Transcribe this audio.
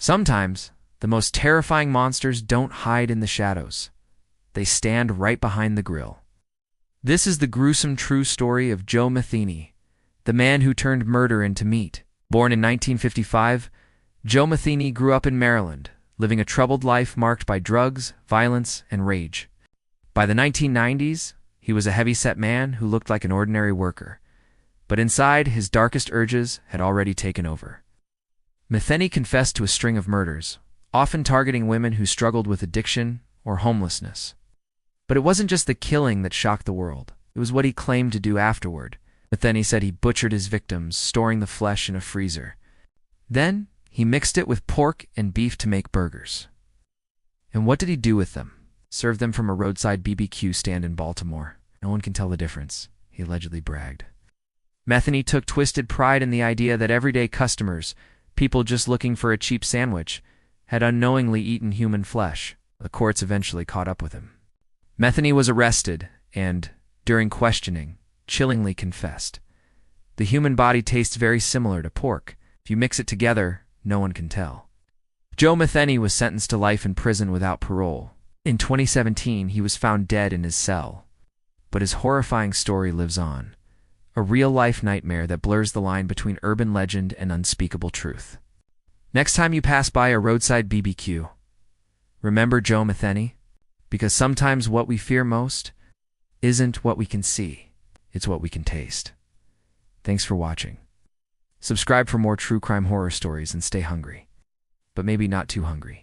Sometimes, the most terrifying monsters don't hide in the shadows. They stand right behind the grill. This is the gruesome true story of Joe Metheny, the man who turned murder into meat. Born in 1955, Joe Metheny grew up in Maryland, living a troubled life marked by drugs, violence, and rage. By the 1990s, he was a heavy-set man who looked like an ordinary worker. But inside, his darkest urges had already taken over. Metheny confessed to a string of murders, often targeting women who struggled with addiction or homelessness. But it wasn't just the killing that shocked the world. It was what he claimed to do afterward. Metheny said he butchered his victims, storing the flesh in a freezer. Then, he mixed it with pork and beef to make burgers. And what did he do with them? Served them from a roadside BBQ stand in Baltimore. No one can tell the difference, he allegedly bragged. Metheny took twisted pride in the idea that everyday customers, people just looking for a cheap sandwich, had unknowingly eaten human flesh. The courts eventually caught up with him. Metheny was arrested and, during questioning, chillingly confessed. The human body tastes very similar to pork. If you mix it together, no one can tell. Joe Metheny was sentenced to life in prison without parole. In 2017, he was found dead in his cell. But his horrifying story lives on. A real-life nightmare that blurs the line between urban legend and unspeakable truth. Next time you pass by a roadside BBQ, remember Joe Metheny? Because sometimes what we fear most isn't what we can see, it's what we can taste. Thanks for watching. Subscribe for more true crime horror stories and stay hungry. But maybe not too hungry.